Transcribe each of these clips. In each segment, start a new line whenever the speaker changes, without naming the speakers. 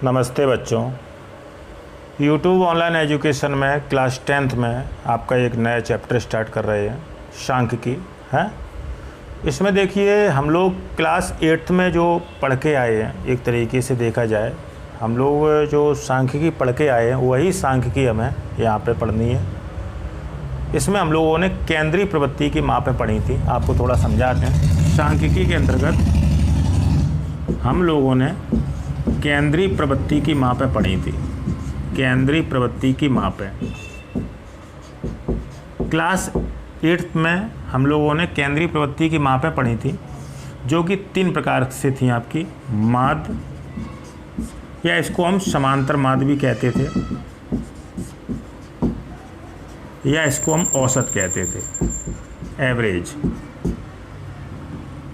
नमस्ते बच्चों। YouTube online education में क्लास 10th में आपका एक नया चैप्टर स्टार्ट कर रहे हैं, सांख्यिकी है। इसमें देखिए हम लोग क्लास 8th में जो पढ़ के आए हैं, एक तरीके से देखा जाए हम लोग जो सांख्यिकी पढ़ के आए हैं वही सांख्यिकी हमें यहाँ पे पढ़नी है। इसमें हम लोगों ने केंद्रीय प्रवृत्ति की मापें पढ़ी थी। आपको थोड़ा समझाते हैं। सांख्यिकी के अंतर्गत हम लोगों ने केंद्रीय प्रवृत्ति की मापें पढ़ी थी। केंद्रीय प्रवृत्ति की मापें क्लास 8th में हम लोगों ने केंद्रीय प्रवृत्ति की मापें पढ़ी थी, जो कि 3 प्रकार से थी आपकी। माध्य, या इसको हम समांतर माध्य भी कहते थे, या इसको हम औसत कहते थे, एवरेज।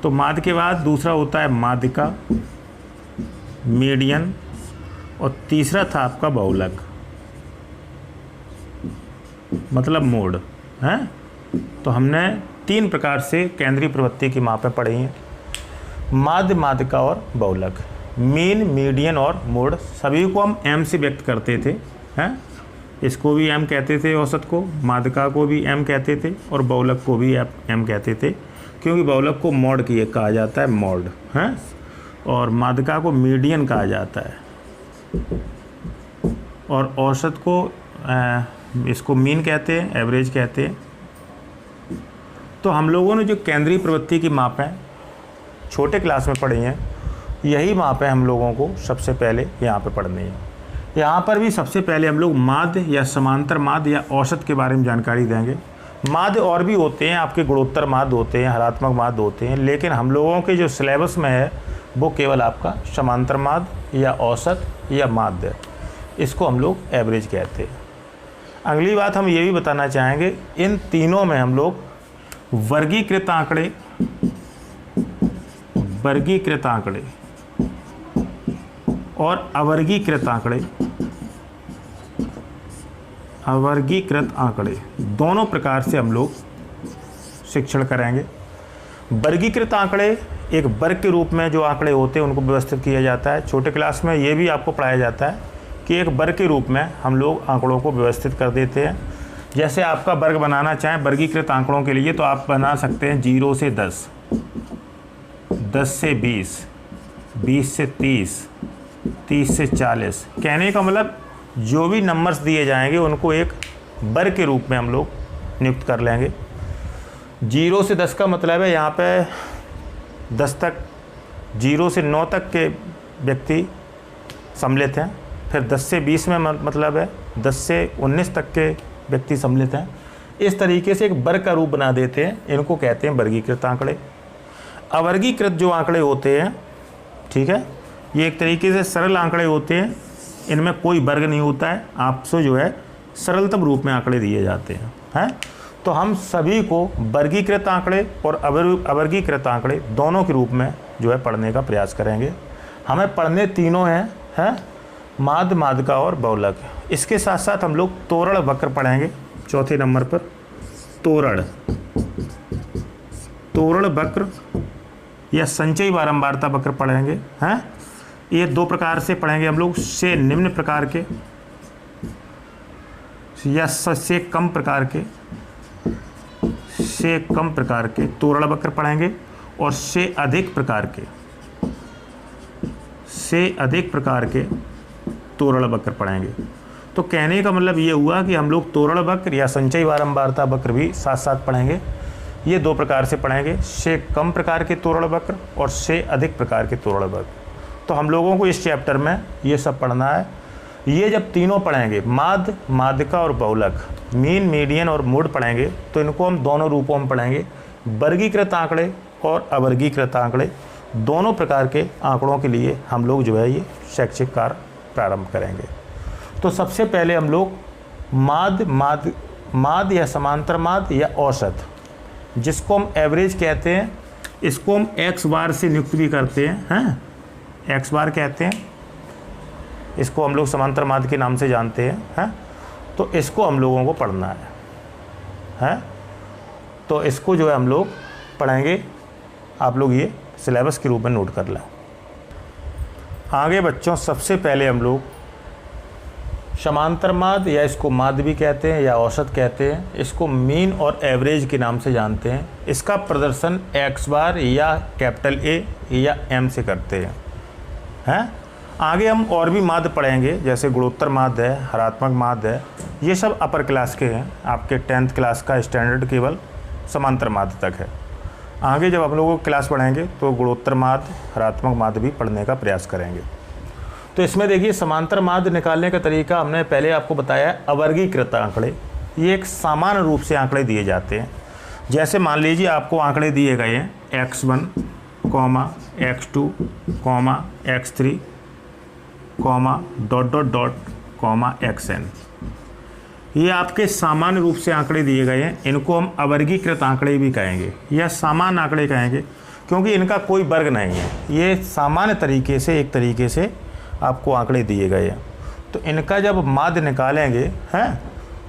तो माध्य के बाद दूसरा होता है माध्यिका, मीडियन, और तीसरा था आपका बहुलक, मतलब मोड है। तो हमने 3 प्रकार से केंद्रीय प्रवृत्ति की मापें पढ़ी हैं। माध्य, माध्यिका और बहुलक। मीन, मीडियन और मोड सभी को हम एम से व्यक्त करते थे हैं। इसको भी एम कहते थे, औसत को। माध्यिका को भी एम कहते थे और बहुलक को भी एम कहते थे, क्योंकि बहुलक को मोड की कहा जाता है, मोड है। और माध्यिका को मीडियन कहा जाता है, और औसत को इसको मीन कहते हैं, एवरेज कहते हैं। तो हम लोगों ने जो केंद्रीय प्रवृत्ति की मापें छोटे क्लास में पढ़ी हैं, यही मापें हम लोगों को सबसे पहले यहाँ पे पढ़नी है। यहाँ पर भी सबसे पहले हम लोग माध्य या समांतर माध्य या औसत के बारे में जानकारी देंगे। माध्य और भी होते हैं, आपके गुणोत्तर माध्य होते हैं, हरात्मक माध्य होते हैं, लेकिन हम लोगों के जो सिलेबस में है वो केवल आपका समांतर माध्य या औसत या माध्य, इसको हम लोग एवरेज कहते हैं। अगली बात हम ये भी बताना चाहेंगे, इन तीनों में हम लोग वर्गीकृत आंकड़े और अवर्गीकृत आंकड़े दोनों प्रकार से हम लोग शिक्षण करेंगे। वर्गीकृत आंकड़े एक वर्ग के रूप में जो आंकड़े होते हैं उनको व्यवस्थित किया जाता है। छोटे क्लास में ये भी आपको पढ़ाया जाता है कि एक वर्ग के रूप में हम लोग आंकड़ों को व्यवस्थित कर देते हैं। जैसे आपका वर्ग बनाना चाहें वर्गीकृत आंकड़ों के लिए, तो आप बना सकते हैं 0 से 10, 10 से 20, 20 से 30, 30 से 40। कहने का मतलब जो भी नंबर्स दिए जाएंगे उनको एक वर्ग के रूप में हम लोग नियुक्त कर लेंगे। 0 से 10 का मतलब है यहाँ पे 10 तक, 0 से 9 तक के व्यक्ति सम्मिलित हैं। फिर 10 से 20 में मतलब है 10 से 19 तक के व्यक्ति सम्मिलित हैं। इस तरीके से एक वर्ग का रूप बना देते हैं, इनको कहते हैं वर्गीकृत आंकड़े। अवर्गीकृत जो आंकड़े होते हैं, ठीक है, ये एक तरीके से सरल आंकड़े होते हैं, इनमें कोई वर्ग नहीं होता है, आपसे जो है सरलतम रूप में आंकड़े दिए जाते हैं। तो हम सभी को वर्गीकृत आंकड़े और अवर्गीकृत आंकड़े दोनों के रूप में जो है पढ़ने का प्रयास करेंगे। हमें पढ़ने तीनों हैं, माध्य, माध्यिका और बहुलक। इसके साथ साथ हम लोग तोरण वक्र पढ़ेंगे। चौथे नंबर पर तोरण वक्र या संचयी बारंबारता वक्र पढ़ेंगे हैं। ये 2 प्रकार से पढ़ेंगे हम लोग, से निम्न प्रकार के या से कम प्रकार के तोरण वक्र पढ़ेंगे, और से अधिक प्रकार के तोरण वक्र पढ़ेंगे। तो कहने का मतलब ये हुआ कि हम लोग तोरण वक्र या संचयी बारंबारता वक्र भी साथ साथ पढ़ेंगे। ये 2 प्रकार से पढ़ेंगे, से कम प्रकार के तोरण वक्र और से अधिक प्रकार के तोरण वक्र। तो हम लोगों को इस चैप्टर में ये सब पढ़ना है। ये जब तीनों पढ़ेंगे, माध्य, माध्यिका और बहुलक, मीन, मीडियन और मोड पढ़ेंगे, तो इनको हम दोनों रूपों में पढ़ेंगे। वर्गीकृत आंकड़े और अवर्गीकृत आंकड़े दोनों प्रकार के आंकड़ों के लिए हम लोग जो है ये शैक्षिक कार्य प्रारंभ करेंगे। तो सबसे पहले हम लोग माध्य या समांतर माध्य या औसत, जिसको हम एवरेज कहते हैं, इसको हम एक्स बार से नियुक्त भी करते हैं, एक्स बार कहते हैं। इसको हम लोग समांतर माध्य के नाम से जानते हैं। तो इसको हम लोगों को पढ़ना है। तो इसको जो है हम लोग पढ़ेंगे। आप लोग ये सिलेबस के रूप में नोट कर लें। आगे बच्चों सबसे पहले हम लोग समांतर माध्य या इसको माध्य भी कहते हैं या औसत कहते हैं, इसको मीन और एवरेज के नाम से जानते हैं। इसका प्रदर्शन एक्स बार या कैपिटल ए या एम से करते हैं। आगे हम और भी माध्य पढ़ेंगे, जैसे गुणोत्तर माध्य है, हरात्मक माध्य है, ये सब अपर क्लास के हैं। आपके 10th क्लास का स्टैंडर्ड केवल समांतर माध्य तक है। आगे जब हम लोगों को क्लास पढ़ेंगे तो गुणोत्तर माध्य, हरात्मक माध्य भी पढ़ने का प्रयास करेंगे। तो इसमें देखिए समांतर माध्य निकालने का तरीका हमने पहले आपको बताया है। अवर्गीकृत आंकड़े, ये एक समान रूप से आंकड़े दिए जाते हैं। जैसे मान लीजिए आपको आंकड़े दिए गए हैं x1, x2, x3, xn। ये आपके सामान्य रूप से आंकड़े दिए गए हैं। इनको हम अवर्गीकृत आंकड़े भी कहेंगे या सामान्य आंकड़े कहेंगे, क्योंकि इनका कोई वर्ग नहीं है। ये सामान्य तरीके से एक तरीके से आपको आंकड़े दिए गए हैं। तो इनका जब माध्य निकालेंगे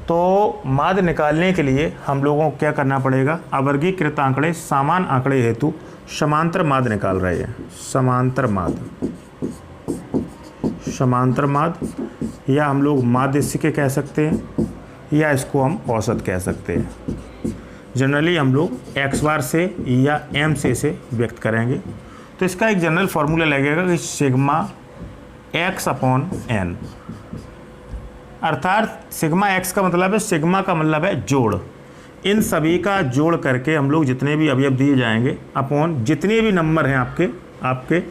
तो माध्य निकालने के लिए हम लोगों को क्या करना पड़ेगा, अवर्गीकृत आंकड़े सामान्य आंकड़े हेतु समांतर माध्य निकाल रहे हैं। समांतर माध्य या हम लोग माध्य के कह सकते हैं या इसको हम औसत कह सकते हैं। जनरली हम लोग x बार से या m से इसे व्यक्त करेंगे। तो इसका एक जनरल फार्मूला लगेगा कि सिग्मा x अपॉन n, अर्थात सिग्मा x का मतलब है, सिग्मा का मतलब है जोड़। इन सभी का जोड़ करके हम लोग जितने भी अवयव दिए जाएंगे अपॉन जितने भी नंबर हैं आपके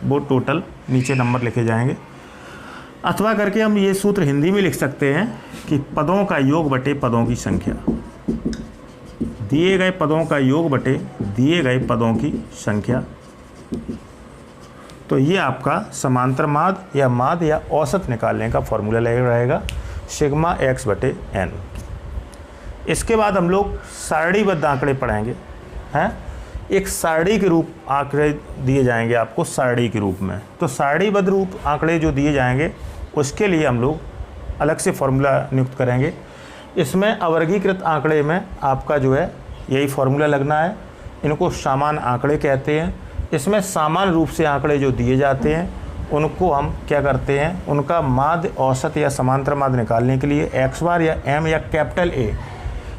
वो टोटल नीचे नंबर लिखे जाएंगे। अथवा करके हम ये सूत्र हिंदी में लिख सकते हैं कि पदों का योग बटे पदों की संख्या, दिए गए पदों का योग बटे दिए गए पदों की संख्या। तो ये आपका समांतर माध्य या औसत निकालने का फॉर्मूला रहेगा, सिग्मा x बटे n। इसके बाद हम लोग सारणीबद्ध आंकड़े पढ़ेंगे। एक सारणी के रूप आंकड़े दिए जाएंगे आपको सारणी के रूप में। तो सारणीबद्ध रूप आंकड़े जो दिए जाएंगे उसके लिए हम लोग अलग से फॉर्मूला नियुक्त करेंगे। इसमें अवर्गीकृत आंकड़े में आपका जो है यही फॉर्मूला लगना है। इनको सामान्य आंकड़े कहते हैं। इसमें सामान्य रूप से आंकड़े जो दिए जाते हैं उनको हम क्या करते हैं, उनका माध्य, औसत या समांतर माध्य निकालने के लिए x बार या m या कैपिटल A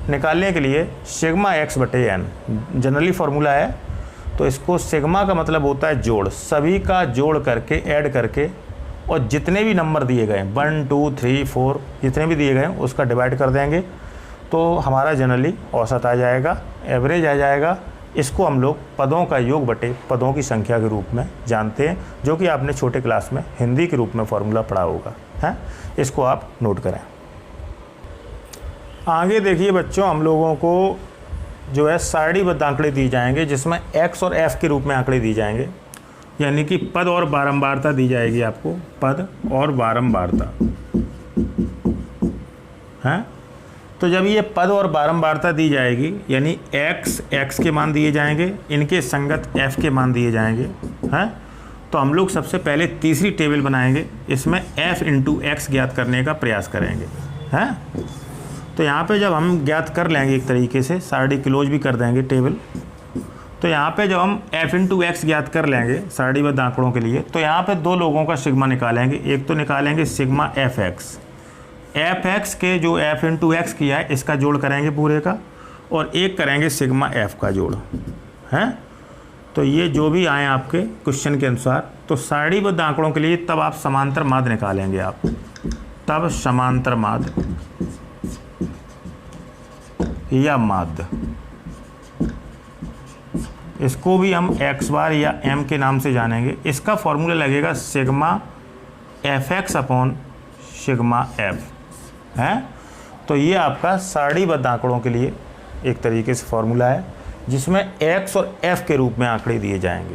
निकालने के लिए सिग्मा x बटे n जनरली फार्मूला है। तो इसको सिग्मा का मतलब होता है जोड़, सभी का जोड़ करके ऐड करके और जितने भी नंबर दिए गए 1 2 3 4 जितने भी दिए गए उसका डिवाइड कर देंगे तो हमारा जनरली औसत आ जाएगा, एवरेज आ जाएगा। इसको हम लोग पदों का योग बटे पदों की संख्या के रूप में जानते हैं, जो कि आपने छोटे क्लास में हिंदी के रूप में फॉर्मूला पढ़ा होगा। इसको आप नोट करें। आगे देखिए बच्चों, हम लोगों को जो है सारणीबद्ध आंकड़े दिए जाएंगे जिसमें x और f के रूप में आंकड़े दिए जाएंगे, यानी कि पद और बारंबारता दी जाएगी आपको, पद और बारंबारता। तो जब ये पद और बारंबारता दी जाएगी यानी x के मान दिए जाएंगे, इनके संगत f के मान दिए जाएंगे। तो हम लोग सबसे पहले तीसरी टेबल बनाएंगे, इसमें f इंटू x ज्ञात करने का प्रयास करेंगे। तो यहाँ पे जब हम ज्ञात कर लेंगे एक तरीके से, सारणी क्लोज भी कर देंगे टेबल। तो यहाँ पे जब हम f इंटू एक्स ज्ञात कर लेंगे सारणीबद्ध आंकड़ों के लिए, तो यहाँ पे दो लोगों का सिग्मा निकालेंगे। एक तो निकालेंगे सिग्मा fx के जो f इंटू एक्स किया है इसका जोड़ करेंगे पूरे का, और एक करेंगे सिग्मा f का जोड़। तो ये जो भी आए आपके क्वेश्चन के अनुसार। तो सारणीबद्ध आंकड़ों के लिए तब आप समांतर माध्य निकालेंगे आप, तब समांतर माध्य या माध्य, इसको भी हम x बार या m के नाम से जानेंगे। इसका फॉर्मूला लगेगा sigma fx upon sigma f तो ये आपका सारणीबद्ध आंकड़ों के लिए एक तरीके से फॉर्मूला है जिसमें x और f के रूप में आंकड़े दिए जाएंगे।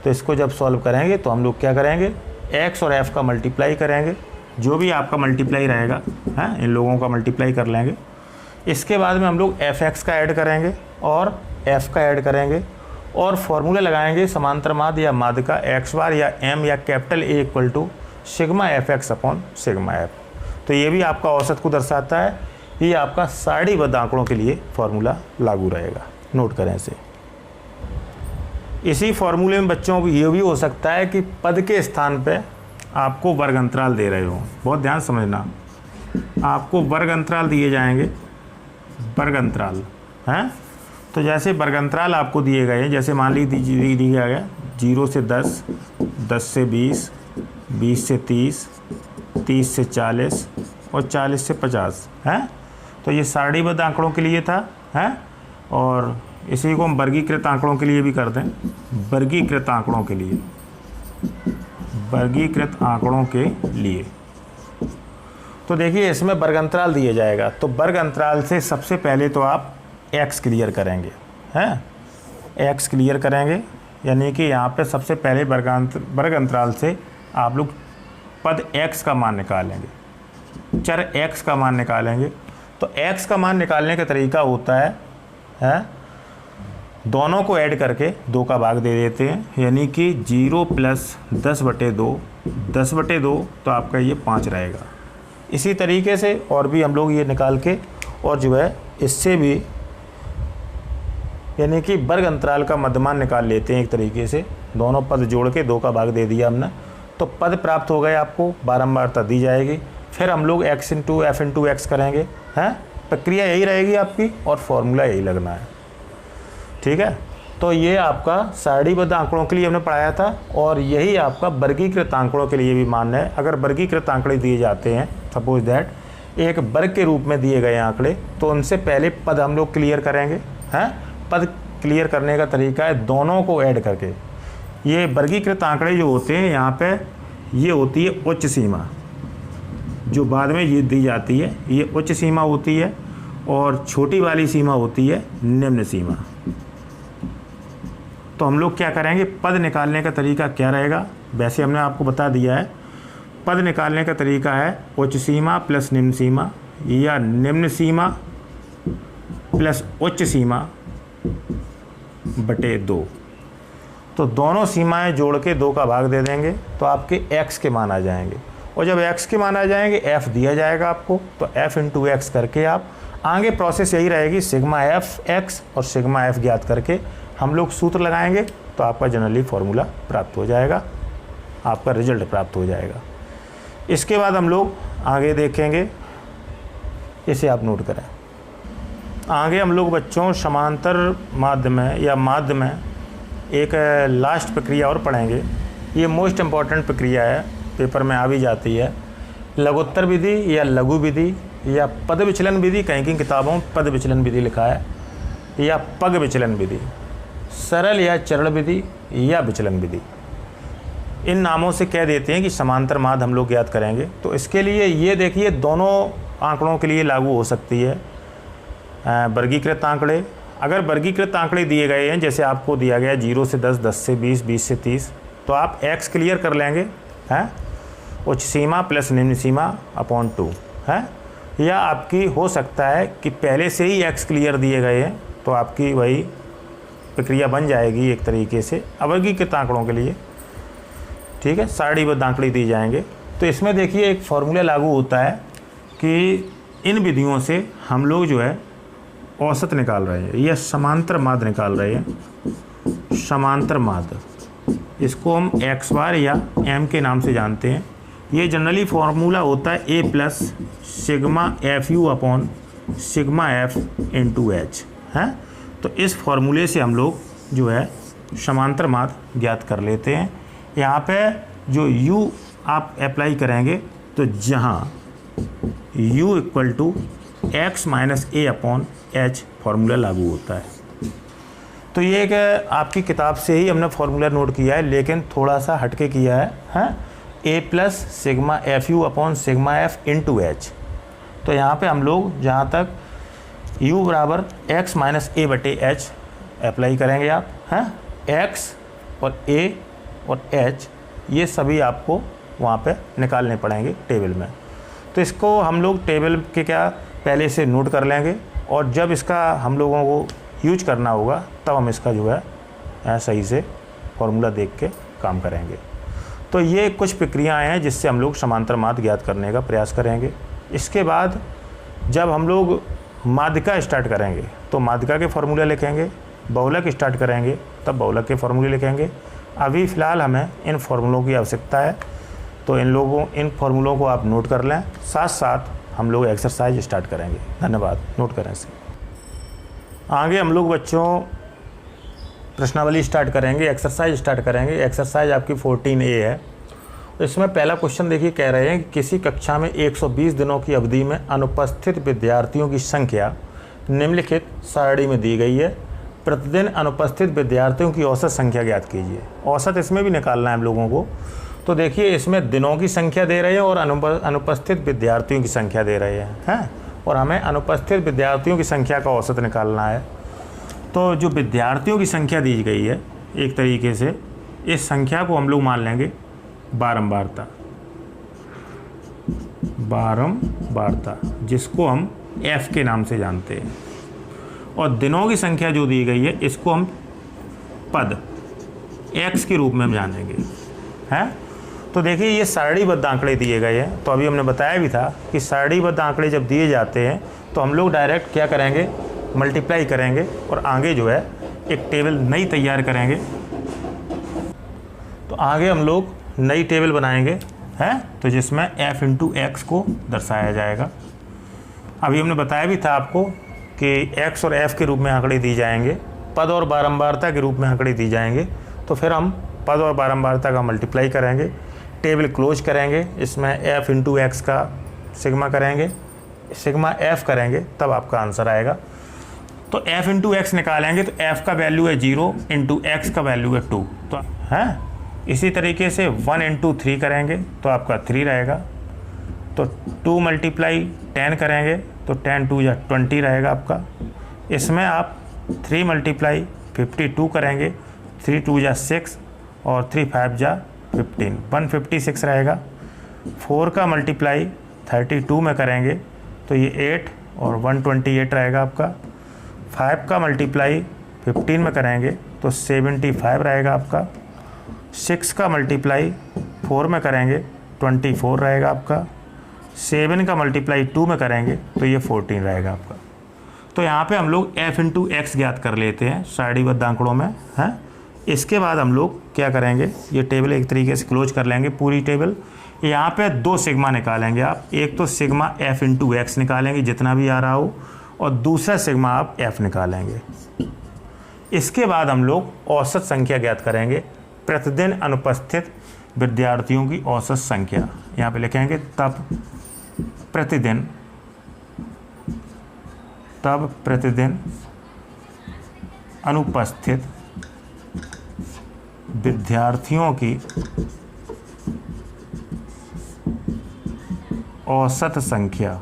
तो इसको जब सॉल्व करेंगे तो हम लोग क्या करेंगे, x और f का मल्टीप्लाई करेंगे, जो भी आपका मल्टीप्लाई रहेगा इन लोगों का मल्टीप्लाई कर लेंगे। इसके बाद में हम लोग fx का ऐड करेंगे और f का ऐड करेंगे और फॉर्मूला लगाएंगे समांतर माध्य या माध्य का x बार या m या capital A equal to sigma fx upon sigma f। तो ये भी आपका औसत को दर्शाता है। ये आपका सारणीबद्ध आंकड़ों के लिए फॉर्मूला लागू रहेगा, नोट करें इसे। इसी फॉर्मूले में बच्चों को ये भी हो सकता है कि पद के स्थान पे आपको वर्ग अंतराल दे रहे हो। बहुत ध्यान समझना, आपको वर्ग अंतराल दिए जाएंगे, वर्ग अंतराल हैं। तो जैसे वर्ग अंतराल आपको दिए गए हैं, जैसे मान लीजिए दिया गया 0 से 10, 10 से 20, 20 से 30, 30 से 40 और 40 से 50 हैं। तो ये सारणीबद्ध आंकड़ों के लिए था हैं, और इसी को हम वर्गीकृत आंकड़ों के लिए भी कर दें, वर्गीकृत आंकड़ों के लिए, वर्गीकृत आंकड़ों के लिए। तो देखिए इसमें वर्ग अंतराल दिया जाएगा, तो वर्ग अंतराल से सबसे पहले तो आप x क्लियर करेंगे हैं, x क्लियर करेंगे, यानी कि यहाँ पे सबसे पहले वर्ग अंतराल से आप लोग पद x का मान निकालेंगे, चर x का मान निकालेंगे। तो x का मान निकालने का तरीका होता है दोनों को ऐड करके 2 का भाग दे देते हैं, यानी कि 0 + 10/2, 10/2 तो आपका ये 5 रहेगा। इसी तरीके से और भी हम लोग ये निकाल के और जो है इससे भी यानी कि वर्ग अंतराल का मध्यमान निकाल लेते हैं एक तरीके से, दोनों पद जोड़ के 2 का भाग दे दिया हमने, तो पद प्राप्त हो गए आपको, बारंबारता दी जाएगी। फिर हम लोग x × f × x करेंगे हैं, प्रक्रिया यही रहेगी आपकी और फॉर्मूला यही लगना है, ठीक है। तो ये आपका सारणीबद्ध आंकड़ों के लिए हमने पढ़ाया था, और यही आपका वर्गीकृत आंकड़ों के लिए भी मान्य है। अगर वर्गीकृत आंकड़े दिए जाते हैं, सपोज दैट एक वर्ग के रूप में दिए गए आंकड़े, तो उनसे पहले पद हम लोग क्लियर करेंगे हैं। पद क्लियर करने का तरीका है दोनों को ऐड करके। ये वर्गीकृत आंकड़े जो होते हैं यहाँ पे, ये होती है उच्च सीमा, जो बाद में ये दी जाती है, ये उच्च सीमा होती है, और छोटी वाली सीमा होती है निम्न सीमा। तो हम लोग क्या करेंगे, पद निकालने का तरीका क्या रहेगा, वैसे हमने आपको बता दिया है। पद निकालने का तरीका है उच्च सीमा प्लस निम्न सीमा, या निम्न सीमा प्लस उच्च सीमा बटे 2। तो दोनों सीमाएं जोड़ के 2 का भाग दे देंगे, तो आपके x के मान आ जाएंगे, और जब x के मान आ जाएंगे f दिया जाएगा आपको, तो f × x करके आप आगे प्रोसेस यही रहेगी, सिग्मा f x और सिग्मा f ज्ञात करके हम लोग सूत्र लगाएंगे, तो आपका जनरली फॉर्मूला प्राप्त हो जाएगा, आपका रिजल्ट प्राप्त हो जाएगा। इसके बाद हम लोग आगे देखेंगे, इसे आप नोट करें। आगे हम लोग बच्चों समांतर माध्य में या माध्य में एक लास्ट प्रक्रिया और पढ़ेंगे। ये मोस्ट इम्पॉर्टेंट प्रक्रिया है, पेपर में आ भी जाती है। लघुत्तर विधि या लघु विधि या पद विचलन विधि, कहीं की किताबों में पद विचलन विधि लिखा है, या पग विचलन विधि, सरल या चरण विधि या विचलन विधि, इन नामों से कह देते हैं कि समांतर माध्य हम लोग ज्ञात करेंगे। तो इसके लिए ये देखिए दोनों आंकड़ों के लिए लागू हो सकती है वर्गीकृत आंकड़े। अगर वर्गीकृत आंकड़े दिए गए हैं, जैसे आपको दिया गया 0 से 10, 10 से 20, 20 से 30, तो आप x क्लियर कर लेंगे हैं, उच्च सीमा प्लस निम्न सीमा अपॉन 2 है। या आपकी हो सकता है कि पहले से ही x क्लियर दिए गए हैं, तो आपकी वही प्रक्रिया बन जाएगी एक तरीके से अवर्गीकृत आंकड़ों के लिए, ठीक है। सारणीबद्ध आंकड़े दिए जाएंगे। तो इसमें देखिए एक फॉर्मूला लागू होता है कि इन विधियों से हम लोग जो है औसत निकाल रहे हैं या समांतर माध्य निकाल रहे हैं। समांतर माध्य, इसको हम x बार या m के नाम से जानते हैं। ये जनरली फॉर्मूला होता है a plus sigma F you upon sigma F into H है। तो इस फॉर्मूले से हम लोग जो है समांतर माध्य ज्ञात कर लेते हैं। यहाँ पे जो u आप अप्लाई करेंगे, तो जहाँ u equal to x minus a upon h formula लागू होता है। तो ये एक आपकी किताब से ही हमने फार्मूला नोट किया है, लेकिन थोड़ा सा हटके किया है, हाँ, a plus sigma F you upon sigma F into H. तो यहाँ पे हम लोग जहाँ तक u बराबर x माइनस ए बटे एच अप्लाई करेंगे आप, हैं, x और a और h ये सभी आपको वहाँ पे निकालने पड़ेंगे टेबल में। तो इसको हम लोग टेबल के क्या पहले से नोट कर लेंगे, और जब इसका हम लोगों को यूज करना होगा तब हम इसका जो है सही से फॉर्मूला देख के काम करेंगे। तो ये कुछ प्रक्रियाएं हैं जिससे हम लोग समांतर माध्य ज्ञात करने का प्रयास करेंगे। इसके बाद जब हम लोग माध्यिका स्टार्ट करेंगे तो माध्यिका के फॉर्मूला लिखेंगे। बहुलक स्टार्ट करेंगे तब बहुलक के फॉर्मूले लिखेंगे। अभी फ़िलहाल हमें इन फार्मूलों की आवश्यकता है, तो इन फार्मूलों को आप नोट कर लें। साथ साथ हम लोग एक्सरसाइज स्टार्ट करेंगे। धन्यवाद। नोट करें इसे। आगे हम लोग बच्चों प्रश्नावली स्टार्ट करेंगे, एक्सरसाइज स्टार्ट करेंगे। एक्सरसाइज आपकी 14A है। इसमें पहला क्वेश्चन देखिए, कह रहे हैं कि किसी कक्षा में 120 दिनों की अवधि में अनुपस्थित विद्यार्थियों की संख्या निम्नलिखित सारणी में दी गई है। प्रतिदिन अनुपस्थित विद्यार्थियों की औसत संख्या ज्ञात कीजिए। औसत इसमें भी निकालना है हम लोगों को। तो देखिए, इसमें दिनों की संख्या दे रहे हैं और अनुपस्थित विद्यार्थियों की संख्या दे रहे हैं, और हमें अनुपस्थित विद्यार्थियों की संख्या का औसत निकालना है। तो जो विद्यार्थियों की संख्या दी गई है, एक तरीके से इस संख्या को हम लोग मान लेंगे बारंबारता, जिसको हम F के नाम से जानते हैं। और दिनों की संख्या जो दी गई है, इसको हम पद X के रूप में जानेंगे, हैं। तो देखिए, ये सारणीबद्ध आंकड़े दिए गए हैं। तो अभी हमने बताया भी था कि सारणीबद्ध आंकड़े जब दिए जाते हैं तो हम लोग डायरेक्ट क्या करेंगे, मल्टीप्लाई करेंगे और आगे जो है एक टेबल नई तैयार करेंगे। तो आगे हम लोग नई टेबल बनाएंगे, हैं, तो जिसमें F इंटू एक्स को दर्शाया जाएगा। अभी हमने बताया भी था आपको कि X और F के रूप में आंकड़े दी जाएंगे, पद और बारंबारता के रूप में आंकड़े दी जाएंगे। तो फिर हम पद और बारंबारता का मल्टीप्लाई करेंगे, टेबल क्लोज करेंगे, इसमें F इंटू एक्स का सिग्मा करेंगे, सिग्मा F करेंगे, तब आपका आंसर आएगा। तो F इंटू एक्स निकालेंगे तो F का वैल्यू है 0, इंटू एक्स का वैल्यू है 2। तो हैं, इसी तरीके से 1 इंटू 3 करेंगे तो आपका 3 रहेगा। तो 2 मल्टीप्लाई 10 करेंगे तो 10 2 या 20 रहेगा आपका। इसमें आप 3 मल्टीप्लाई 52 करेंगे, 3 2 या 6 और 3 5 या 15, 156 रहेगा। 4 का मल्टीप्लाई 32 में करेंगे तो ये 8 और 128 रहेगा आपका। 5 का मल्टीप्लाई 15 में करेंगे तो 75 रहेगा आपका। 6 का मल्टीप्लाई 4 में करेंगे 24 रहेगा आपका। 7 का मल्टीप्लाई 2 में करेंगे तो ये 14 रहेगा आपका। तो यहाँ पे हम लोग F इंटू एक्स ज्ञात कर लेते हैं सारणीबद्ध आंकड़ों में, हैं। इसके बाद हम लोग क्या करेंगे, ये टेबल एक तरीके से क्लोज कर लेंगे पूरी टेबल। यहाँ पे 2 सिग्मा निकालेंगे आप। एक तो सिग्मा F इंटू एक्स निकालेंगे जितना भी आ रहा हो, और दूसरा सिग्मा आप F निकालेंगे। इसके बाद हम लोग औसत संख्या ज्ञात करेंगे, प्रतिदिन अनुपस्थित विद्यार्थियों की औसत संख्या। यहाँ पे लिखेंगे तब प्रतिदिन अनुपस्थित विद्यार्थियों की औसत संख्या।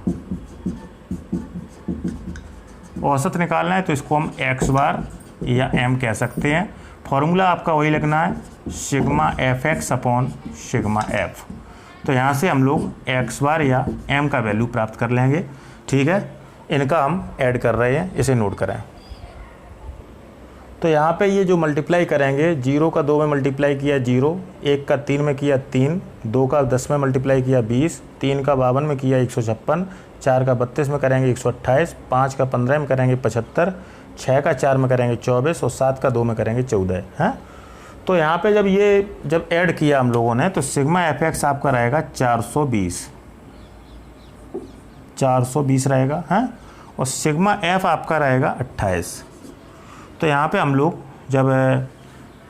औसत निकालना है तो इसको हम x बार या m कह सकते हैं। फॉर्मूला आपका वही लिखना है, sigma F x upon sigma f. तो यहाँ से हम लोग x बार या m का वैल्यू प्राप्त कर लेंगे। ठीक है, इनका हम ऐड कर रहे हैं, इसे नोट करें। तो यहाँ पे ये जो मल्टीप्लाई करेंगे, 0 का 2 में मल्टीप्लाई किया 0, 1 का 3 में किया 3, 2 का 10 में मल्टीप्लाई किया 20, 3 का 52 में किया 156, 4 का 32 में करेंगे 128, 5 का 15 में करेंगे 75, 6 का 4 में करेंगे 24 और 7 का 2 में करेंगे 14, हैं। तो यहाँ पे जब ऐड किया हम लोगों ने तो सिग्मा एफ एक्स आपका रहेगा 420 रहेगा, हैं, और सिग्मा एफ आपका रहेगा 28। तो यहाँ पे हम लोग जब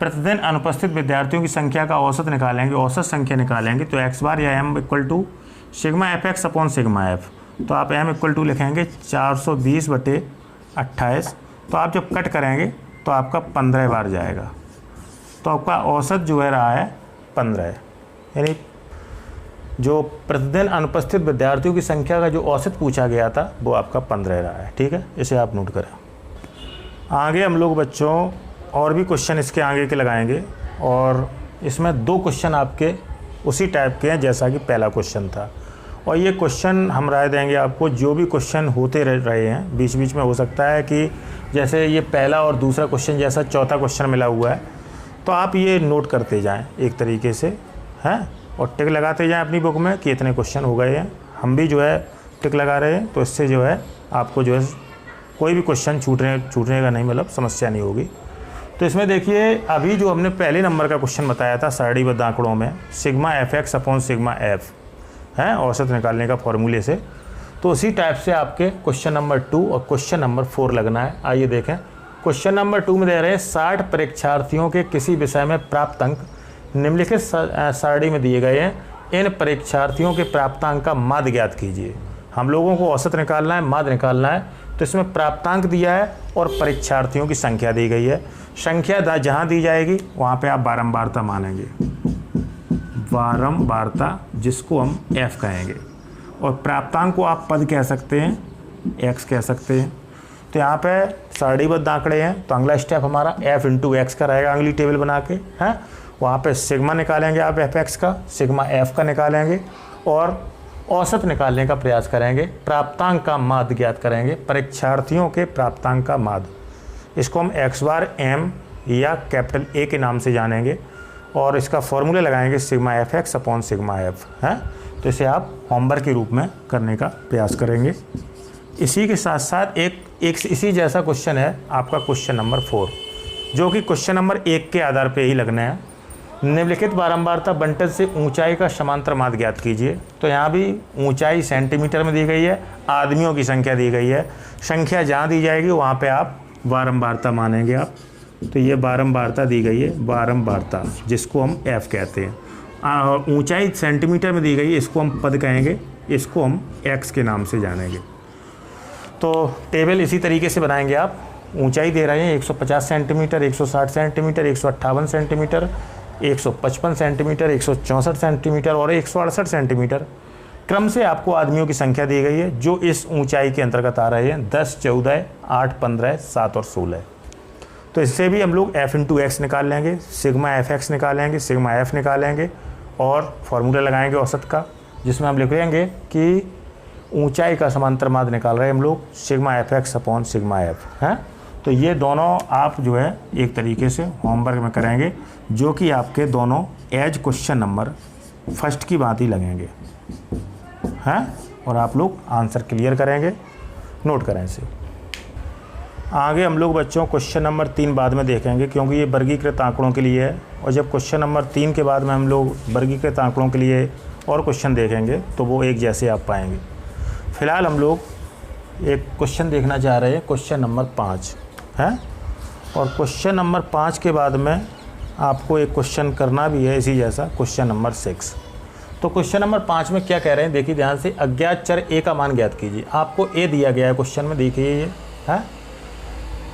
प्रतिदिन अनुपस्थित विद्यार्थियों की संख्या का औसत निकालेंगे, औसत संख्या निकालेंगे, तो x बार या m equal to sigma F x upon sigma f. तो आप m इक्वल टू लिखेंगे 420/28। तो आप जब कट करेंगे तो आपका 15 बार जाएगा। तो आपका औसत जो है रहा है 15, यानी जो प्रतिदिन अनुपस्थित विद्यार्थियों की संख्या का जो औसत पूछा गया था वो आपका 15 रहा है। ठीक है, इसे आप नोट करें। आगे हम लोग बच्चों और भी क्वेश्चन इसके आगे के लगाएंगे, और इसमें 2 क्वेश्चन आपके उसी टाइप के हैं जैसा कि पहला क्वेश्चन था। और ये क्वेश्चन हम राय देंगे आपको, जो भी क्वेश्चन होते रहे हैं बीच बीच में हो सकता है कि जैसे ये पहला और दूसरा क्वेश्चन जैसा चौथा क्वेश्चन मिला हुआ है, तो आप ये नोट करते जाएं एक तरीके से, हैं, और टिक लगाते जाएं अपनी बुक में कि इतने क्वेश्चन हो गए हैं। हम भी जो है टिक लगा रहे हैं, तो इससे जो है आपको जो है कोई भी क्वेश्चन छूटने का नहीं, मतलब समस्या नहीं होगी। तो इसमें देखिए अभी जो हमने पहले नंबर का क्वेश्चन बताया था सारणीबद्ध आंकड़ों में, sigma F x upon sigma F है औसत निकालने का फॉर्मूले से, तो उसी टाइप से आपके क्वेश्चन नंबर 2 और क्वेश्चन नंबर 4 लगना है। आइए देखें, क्वेश्चन नंबर 2 में दे रहे हैं 60 परीक्षार्थियों के किसी विषय में प्राप्त अंक निम्नलिखित सारणी में दिए गए हैं, इन परीक्षार्थियों के प्राप्तांक का माध्य ज्ञात कीजिए। हम लोगों को औसत निकालना है, माध्य निकालना है, तो इसमें प्राप्तांक दिया है और परीक्षार्थियों की संख्या दी गई है। संख्या जहाँ दी जाएगी वहाँ पे आप बारंबारता मानेंगे, बारंबारता जिसको हम f कहेंगे, और प्राप्तांक को आप पद कह सकते हैं, x कह सकते हैं। तो यहाँ पे सारणीबद्ध आंकड़े हैं, तो अगला स्टेप हमारा f इंटू एक्स का रहेगा, अगली टेबल बना के हैं। वहाँ पे सिग्मा निकालेंगे आप एफ एक्स का, सिग्मा f का निकालेंगे और औसत निकालने का प्रयास करेंगे, प्राप्तांक का माध्य ज्ञात करेंगे, परीक्षार्थियों के प्राप्तांक का माध्य, इसको हम x बार m या कैपिटल A के नाम से जानेंगे और इसका फॉर्मूला लगाएंगे sigma F x upon sigma F है। तो इसे आप होमवर्क के रूप में करने का प्रयास करेंगे। इसी के साथ साथ एक इसी जैसा क्वेश्चन है आपका क्वेश्चन नंबर 4, जो कि क्वेश्चन नंबर 1 के आधार पर ही लगना है। निम्नलिखित बारंबारता बंटन से ऊंचाई का समांतर माध्य ज्ञात कीजिए। तो यहाँ भी ऊंचाई सेंटीमीटर में दी गई है, आदमियों की संख्या दी गई है, संख्या जहाँ दी जाएगी वहाँ पे आप बारंबारता मानेंगे आप। तो ये बारंबारता दी गई है, बारंबारता जिसको हम f कहते हैं, ऊंचाई सेंटीमीटर में दी गई है, इसको हम पद कहेंगे, इसको हम x के नाम से जानेंगे। तो टेबल इसी तरीके से बनाएंगे आप। ऊंचाई दे रहे हैं 150 centimetre, 160 centimetre, 158 centimetre, 155 centimetre, 164 centimetre और 168 सेंटीमीटर। क्रम से आपको आदमियों की संख्या दी गई है जो इस ऊंचाई के अंतर्गत आ रहे हैं, 10, 14, 8, 15, 7 और 16। तो इससे भी हम लोग f इंटू एक्स निकाल लेंगे, सिग्मा एफ एक्स निकालेंगे, सिग्मा एफ निकालेंगे और फार्मूला लगाएंगे औसत का, जिसमें हम लिख लेंगे कि ऊंचाई का समांतर माध्य निकाल रहे हैं हम लोग, sigma F x upon sigma F है। तो ये दोनों आप जो है एक तरीके से होमवर्क में करेंगे, जो कि आपके दोनों एज क्वेश्चन नंबर फर्स्ट की बात ही लगेंगे हैं, और आप लोग आंसर क्लियर करेंगे। नोट करें इसे। आगे हम लोग बच्चों क्वेश्चन नंबर 3 बाद में देखेंगे, क्योंकि ये वर्गीकृत आंकड़ों के लिए है, और जब क्वेश्चन नंबर 3 के बाद में हम लोग वर्गीकृत आंकड़ों के लिए और क्वेश्चन देखेंगे तो वो एक जैसे आप पाएंगे। फ़िलहाल हम लोग एक क्वेश्चन देखना चाह रहे हैं, क्वेश्चन नंबर 5 है, और क्वेश्चन नंबर 5 के बाद में आपको एक क्वेश्चन करना भी है इसी जैसा, क्वेश्चन नंबर 6। तो क्वेश्चन नंबर 5 में क्या कह रहे हैं, देखिए ध्यान से, अज्ञात चर a का मान ज्ञात कीजिए। आपको a दिया गया है क्वेश्चन में, देखिए ये है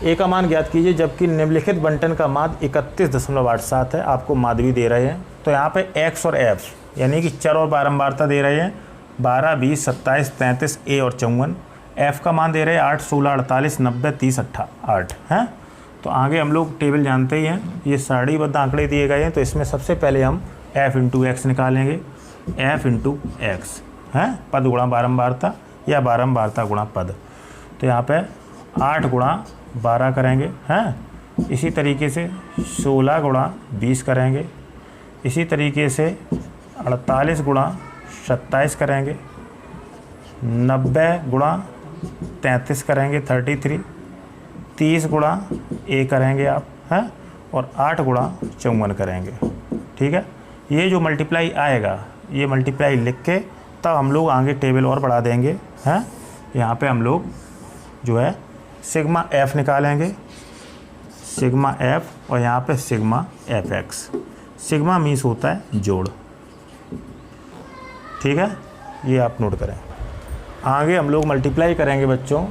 a का मान ज्ञात कीजिए, जबकि निम्नलिखित बंटन का माध्य 31.87 है, आपको माध्य भी दे रहे हैं। तो यहाँ पे x और f यानी कि चर और बारंबारता दे रहे हैं, 12, 20, 27, 33, a और 54। f का मान दे रहे हैं 8, 16, 48, 90, 30, 8 हैं। तो आगे हम लोग टेबल जानते ही हैं, ये सारणीबद्ध आंकड़े दिए गए हैं, तो इसमें सबसे पहले हम f इंटू एक्स निकालेंगे, f इंटू एक्स है, पद गुणा बारंबारता या बारंबारता गुणा पद। तो यहाँ पे 8 गुणा 12 करेंगे हैं, इसी तरीके से 16 गुणा 20 करेंगे, इसी तरीके से 48 गुणा 27 करेंगे, 90 गुणा 33 करेंगे 33, 30 गुणा a करेंगे आप हैं, और 8 गुणा 54 करेंगे। ठीक है, ये जो मल्टीप्लाई आएगा, ये मल्टीप्लाई लिख के तब हम लोग आगे टेबल और बढ़ा देंगे हैं। यहाँ पे हम लोग जो है सिग्मा f निकालेंगे, सिग्मा f, और यहाँ पे sigma F x. Sigma means होता है जोड़। ठीक है, ये आप नोट करें। आगे हम लोग मल्टीप्लाई करेंगे बच्चों,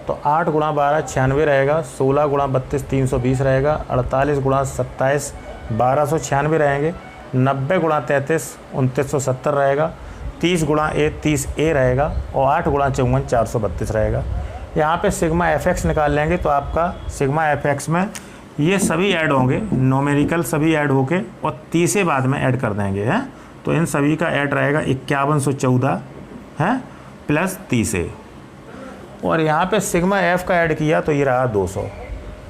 तो 8 गुणा 12 96 रहेगा, 16 गुणा 32 320 रहेगा, 48 गुणा 27 1296 रहेंगे, 90 गुणा 33 2970 रहेगा, 30 गुणा a 30a रहेगा, और 8 गुणा 54 432 रहेगा। यहाँ पे सिग्मा एफ एक्स निकाल लेंगे, तो आपका सिग्मा एफ एक्स में ये सभी ऐड होंगे, नोमेरिकल सभी ऐड होके, और 30 बाद में ऐड कर देंगे हैं। तो इन सभी का ऐड रहेगा 5114 है प्लस 30, और यहाँ पे सिग्मा एफ का ऐड किया तो ये रहा 200।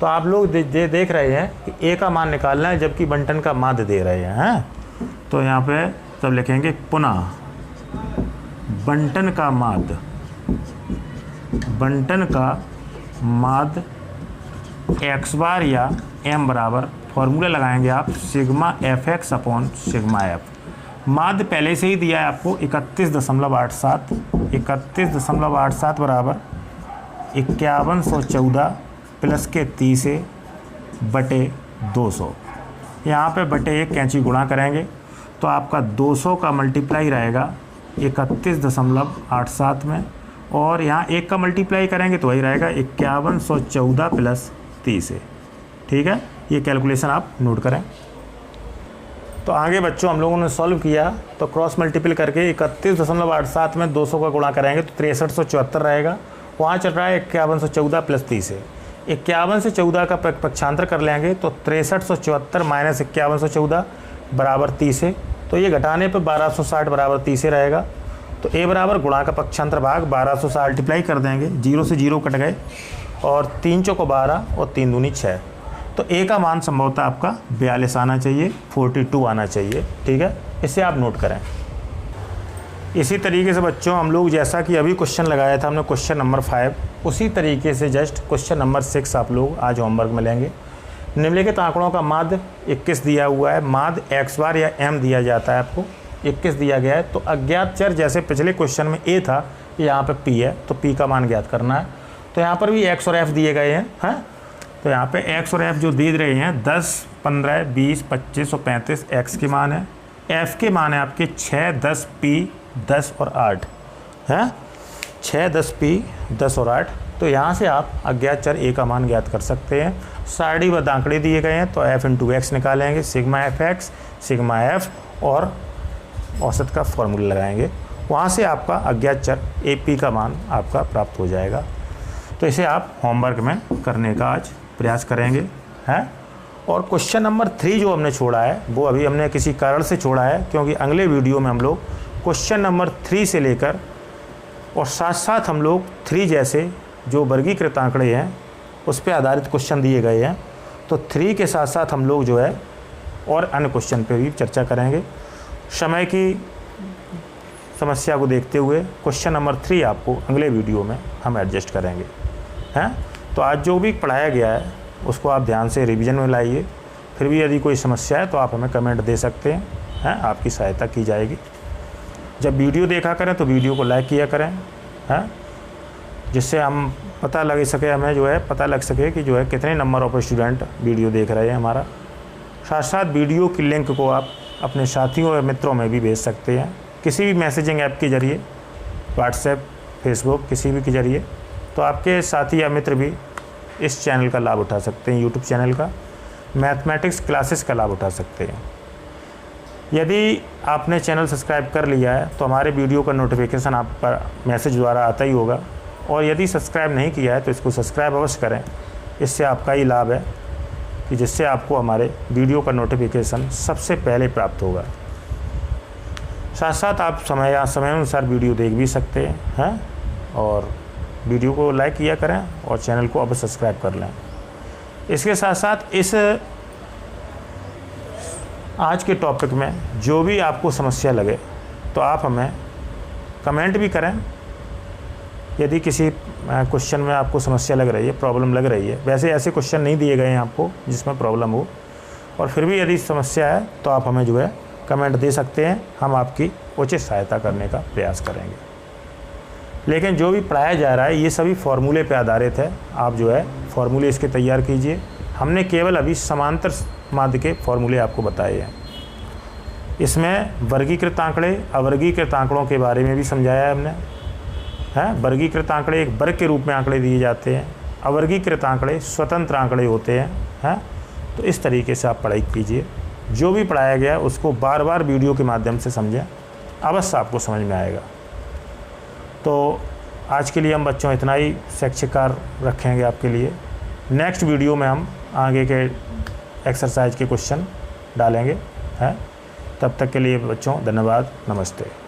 तो आप लोग देख रहे हैं कि a का मान निकालना है, जबकि बंटन का माध्य दे रहे हैं। तो यहाँ पे तब लिखेंगे पुनः बंटन का माध्य, बंटन का माद एक्स बार या m बराबर फॉर्मूला लगाएंगे आप sigma F x upon sigma F. माद पहले से ही दिया है आपको 31.87 बराबर 5114 प्लस के 30 बटे 200। यहाँ पे बटे 1 कैंची गुणा करेंगे तो आपका 200 का मल्टीप्लाई रहेगा 31.87 में, और यहाँ 1 का मल्टीप्लाई करेंगे तो वही रहेगा 5114 प्लस 30। ठीक है, ये कैलकुलेशन आप नोट करें। तो आगे बच्चों हम लोगों ने सॉल्व किया तो क्रॉस मल्टीपल करके 31.87 में 200 का गुणा करेंगे तो 6374 रहेगा। वहाँ चल रहा है 5114 प्लस 30 है। 51 से 14 का पक्षांतर कर लेंगे तो 6374 माइनस 5114 बराबर 30 है। तो ये घटाने पर 1260 बराबर 30 रहेगा। तो a बराबर गुणा का पक्षांतर भाग 1200 से मल्टीप्लाई कर देंगे, 0 से 0 कट गए और 3 चौको 12 और 3 दूनी 6। तो a का मान संभवतः आपका 42 आना चाहिए, 42 आना चाहिए। ठीक है, इसे आप नोट करें। इसी तरीके से बच्चों हम लोग जैसा कि अभी क्वेश्चन लगाया था हमने क्वेश्चन नंबर 5, उसी तरीके से जस्ट क्वेश्चन नंबर 6 आप लोग आज होमवर्क में लेंगे। निम्नलिखित आंकड़ों का माध्य 21 दिया हुआ है, माध्य एक्स बार या m दिया जाता है, आपको 21 दिया गया है। तो अज्ञात चर जैसे पिछले क्वेश्चन में a था, यहाँ पे p है, तो p का मान ज्ञात करना है। तो यहाँ पर भी x और f दिए गए हैं, तो यहाँ पे x और f जो दे रहे हैं 10, 15, 20, 25 और 35 x के मान है। f के मान है आपके 6, 10, p, 10 और 8 हैं, 6, 10, p, 10 और 8। तो यहाँ से आप अज्ञात चर a का मान ज्ञात कर सकते हैं। सारणीबद्ध आंकड़े दिए गए हैं तो f इंटू एक्स निकालेंगे, sigma F x, sigma F और औसत का फॉर्मूला लगाएंगे। वहाँ से आपका अज्ञात चर AP का मान आपका प्राप्त हो जाएगा। तो इसे आप होमवर्क में करने का आज प्रयास करेंगे हैं। और क्वेश्चन नंबर 3 जो हमने छोड़ा है वो अभी हमने किसी कारण से छोड़ा है, क्योंकि अगले वीडियो में हम लोग क्वेश्चन नंबर 3 से लेकर और साथ साथ हम लोग 3 जैसे जो वर्गीकृत आंकड़े हैं उस पर आधारित क्वेश्चन दिए गए हैं। तो 3 के साथ साथ हम लोग जो है और अन्य क्वेश्चन पर भी चर्चा करेंगे। समय की समस्या को देखते हुए क्वेश्चन नंबर 3 आपको अगले वीडियो में हम एडजस्ट करेंगे हैं। तो आज जो भी पढ़ाया गया है उसको आप ध्यान से रिवीजन में लाइए। फिर भी यदि कोई समस्या है तो आप हमें कमेंट दे सकते हैं, आपकी सहायता की जाएगी। जब वीडियो देखा करें तो वीडियो को लाइक किया करें, हैं, जिससे हम पता लग सके, हमें जो है पता लग सके कि जो है कितने नंबर ऑफ स्टूडेंट वीडियो देख रहे हैं हमारा। साथ साथ वीडियो की लिंक को आप अपने साथियों और मित्रों में भी भेज सकते हैं, किसी भी मैसेजिंग ऐप के ज़रिए, व्हाट्सएप, फेसबुक, किसी भी के ज़रिए। तो आपके साथी या मित्र भी इस चैनल का लाभ उठा सकते हैं, यूट्यूब चैनल का, मैथमेटिक्स क्लासेस का लाभ उठा सकते हैं। यदि आपने चैनल सब्सक्राइब कर लिया है तो हमारे वीडियो का नोटिफिकेशन आप पर मैसेज द्वारा आता ही होगा, और यदि सब्सक्राइब नहीं किया है तो इसको सब्सक्राइब अवश्य करें। इससे आपका ही लाभ है कि जिससे आपको हमारे वीडियो का नोटिफिकेशन सबसे पहले प्राप्त होगा। साथ साथ आप समय अनुसार वीडियो देख भी सकते हैं, और वीडियो को लाइक किया करें और चैनल को अब सब्सक्राइब कर लें। इसके साथ साथ इस आज के टॉपिक में जो भी आपको समस्या लगे तो आप हमें कमेंट भी करें। यदि किसी क्वेश्चन में आपको समस्या लग रही है, प्रॉब्लम लग रही है, वैसे ऐसे क्वेश्चन नहीं दिए गए हैं आपको जिसमें प्रॉब्लम हो, और फिर भी यदि समस्या है तो आप हमें जो है कमेंट दे सकते हैं, हम आपकी उचित सहायता करने का प्रयास करेंगे। लेकिन जो भी पढ़ाया जा रहा है ये सभी फार्मूले पे आधारित है। आप जो है फार्मूले इसके तैयार कीजिए। हमने केवल अभी समांतर माध्य के फार्मूले आपको बताए हैं। इसमें वर्गीकृत आंकड़े, अवर्गीकृत आंकड़ों के बारे में भी समझाया है हमने, वर्गीकृत आंकड़े एक वर्ग के रूप में आंकड़े दिए जाते हैं, अवर्गीकृत आंकड़े स्वतंत्र आंकड़े होते हैं। तो इस तरीके से आप पढ़ाई कीजिए। जो भी पढ़ाया गया है उसको बार बार वीडियो के माध्यम से समझें, अवश्य आपको समझ में आएगा। तो आज के लिए हम बच्चों इतना ही शैक्षिक कार्य रखेंगे आपके लिए। नेक्स्ट वीडियो में हम आगे के एक्सरसाइज के क्वेश्चन डालेंगे। तब तक के लिए बच्चों धन्यवाद, नमस्ते।